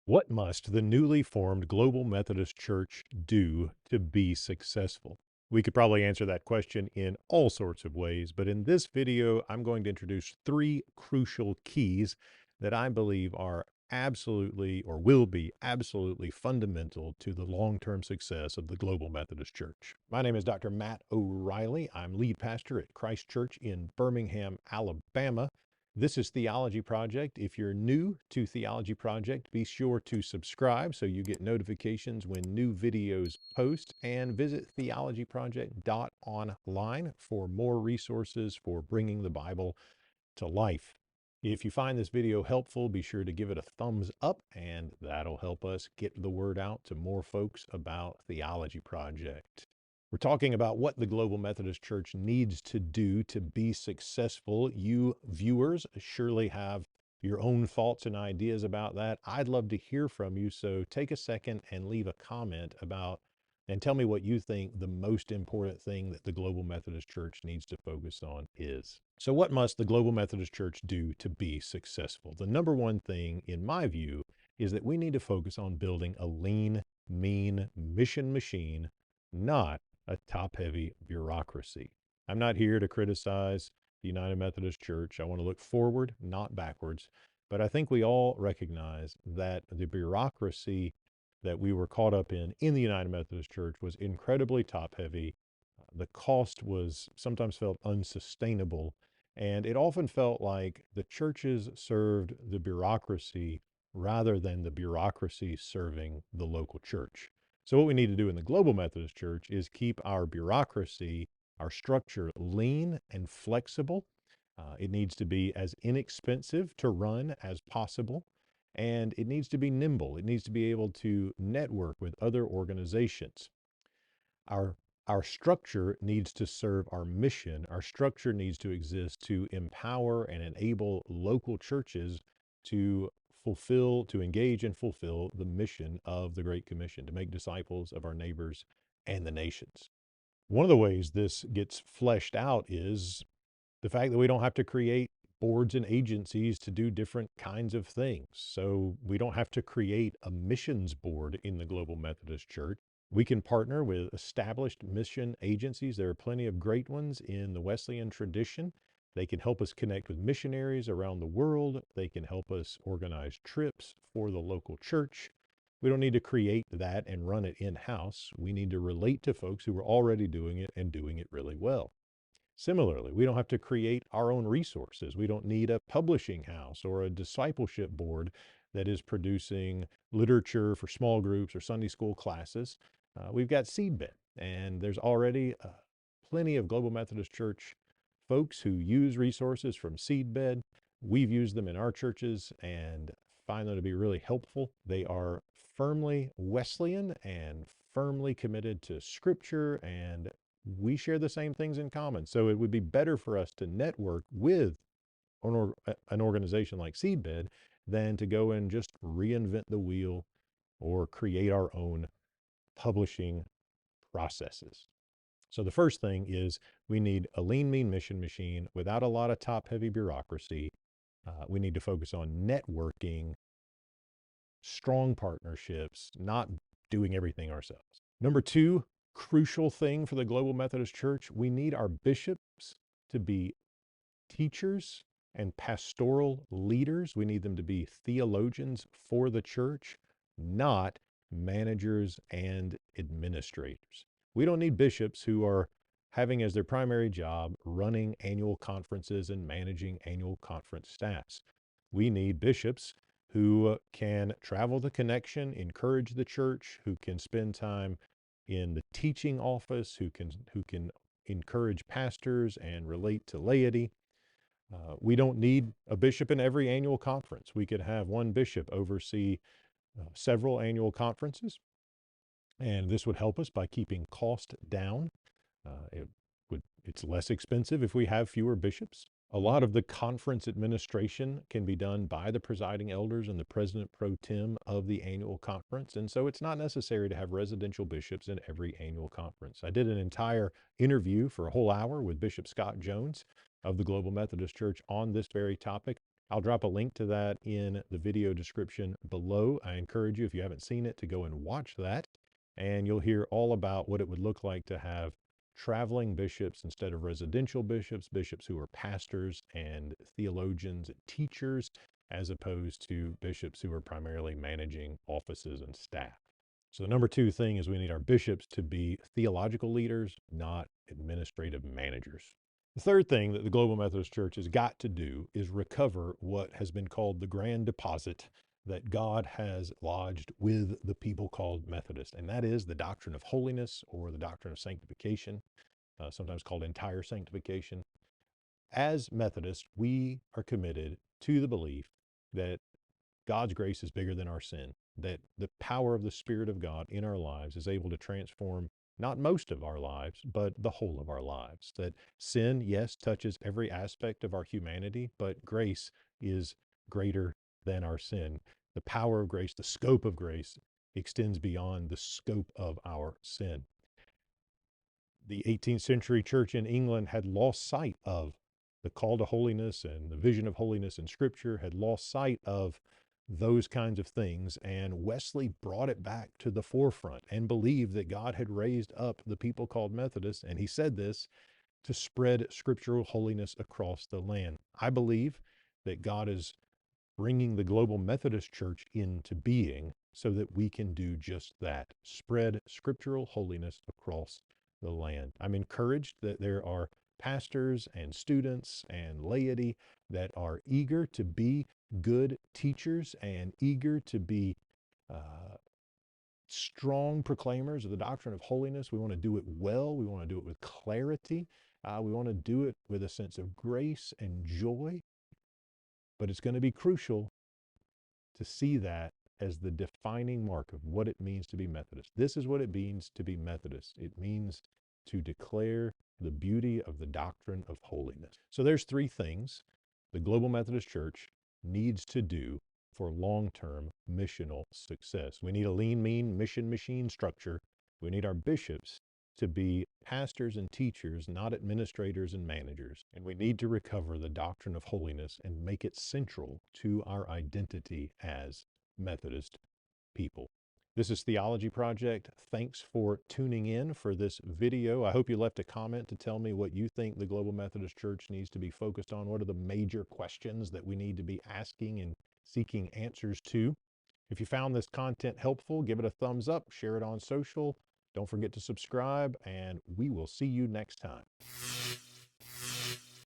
What must the newly formed Global Methodist Church do to be successful? We could probably answer that question in all sorts of ways, but in this video, I'm going to introduce three crucial keys that I believe are absolutely or will be absolutely fundamental to the long-term success of the Global Methodist Church. My name is Dr. Matt O'Reilly. I'm lead pastor at Christ Church in Birmingham, Alabama. This is Theology Project. If you're new to Theology Project, be sure to subscribe so you get notifications when new videos post, and visit theologyproject.online for more resources for bringing the Bible to life. If you find this video helpful, be sure to give it a thumbs up, and that'll help us get the word out to more folks about Theology Project. We're talking about what the Global Methodist Church needs to do to be successful. You viewers surely have your own thoughts and ideas about that. I'd love to hear from you, so take a second and leave a comment about and tell me what you think the most important thing that the Global Methodist Church needs to focus on is. So what must the Global Methodist Church do to be successful? The number one thing, in my view, is that we need to focus on building a lean, mean mission machine, not a top-heavy bureaucracy. I'm not here to criticize the United Methodist Church. I want to look forward, not backwards. But I think we all recognize that the bureaucracy that we were caught up in the United Methodist Church was incredibly top-heavy. The cost was sometimes felt unsustainable, and it often felt like the churches served the bureaucracy rather than the bureaucracy serving the local church. So what we need to do in the Global Methodist Church is keep our bureaucracy, our structure lean and flexible. It needs to be as inexpensive to run as possible, and it needs to be nimble. It needs to be able to network with other organizations. Our our structure needs to serve our mission. Our structure needs to exist to empower and enable local churches to engage and fulfill the mission of the Great Commission, to make disciples of our neighbors and the nations. One of the ways this gets fleshed out is the fact that we don't have to create boards and agencies to do different kinds of things. So we don't have to create a missions board in the Global Methodist Church. We can partner with established mission agencies. There are plenty of great ones in the Wesleyan tradition. They can help us connect with missionaries around the world. They can help us organize trips for the local church. We don't need to create that and run it in-house. We need to relate to folks who are already doing it and doing it really well. Similarly, we don't have to create our own resources. We don't need a publishing house or a discipleship board that is producing literature for small groups or Sunday school classes. We've got Seedbed, and there's already plenty of Global Methodist Church folks who use resources from Seedbed. We've used them in our churches and find them to be really helpful. They are firmly Wesleyan and firmly committed to Scripture, and we share the same things in common. So it would be better for us to network with an organization like Seedbed than to go and just reinvent the wheel or create our own publishing processes. So the first thing is we need a lean, mean mission machine without a lot of top-heavy bureaucracy. We need to focus on networking, strong partnerships, not doing everything ourselves. Number two, crucial thing for the Global Methodist Church, we need our bishops to be teachers and pastoral leaders. We need them to be theologians for the church, not managers and administrators. We don't need bishops who are having as their primary job running annual conferences and managing annual conference staffs. We need bishops who can travel the connection, encourage the church, who can spend time in the teaching office, who can encourage pastors and relate to laity. We don't need a bishop in every annual conference. We could have one bishop oversee several annual conferences, and this would help us by keeping cost down. It's less expensive if we have fewer bishops. A lot of the conference administration can be done by the presiding elders and the president pro tem of the annual conference. And so it's not necessary to have residential bishops in every annual conference. I did an entire interview for a whole hour with Bishop Scott Jones of the Global Methodist Church on this very topic. I'll drop a link to that in the video description below. I encourage you, if you haven't seen it, to go and watch that. And you'll hear all about what it would look like to have traveling bishops instead of residential bishops, bishops who are pastors and theologians and teachers, as opposed to bishops who are primarily managing offices and staff. So the number two thing is we need our bishops to be theological leaders, not administrative managers. The third thing that the Global Methodist Church has got to do is recover what has been called the grand deposit that God has lodged with the people called Methodists, and that is the doctrine of holiness or the doctrine of sanctification, sometimes called entire sanctification. As Methodists, we are committed to the belief that God's grace is bigger than our sin, that the power of the Spirit of God in our lives is able to transform not most of our lives, but the whole of our lives. That sin, yes, touches every aspect of our humanity, but grace is greater than our sin. The power of grace, the scope of grace, extends beyond the scope of our sin. The 18th century church in England had lost sight of the call to holiness and the vision of holiness in Scripture, had lost sight of those kinds of things. And Wesley brought it back to the forefront and believed that God had raised up the people called Methodists. And he said this to spread scriptural holiness across the land. I believe that God is bringing the Global Methodist Church into being so that we can do just that, spread scriptural holiness across the land. I'm encouraged that there are pastors and students and laity that are eager to be good teachers and eager to be strong proclaimers of the doctrine of holiness. We want to do it well. We want to do it with clarity. We want to do it with a sense of grace and joy. But it's going to be crucial to see that as the defining mark of what it means to be Methodist. This is what it means to be Methodist. It means to declare the beauty of the doctrine of holiness. So there's three things the Global Methodist Church needs to do for long-term missional success. We need a lean, mean mission machine structure. We need our bishops to be pastors and teachers, not administrators and managers. And we need to recover the doctrine of holiness and make it central to our identity as Methodist people. This is Theology Project. Thanks for tuning in for this video. I hope you left a comment to tell me what you think the Global Methodist Church needs to be focused on. What are the major questions that we need to be asking and seeking answers to? If you found this content helpful, give it a thumbs up, share it on social. Don't forget to subscribe, and we will see you next time.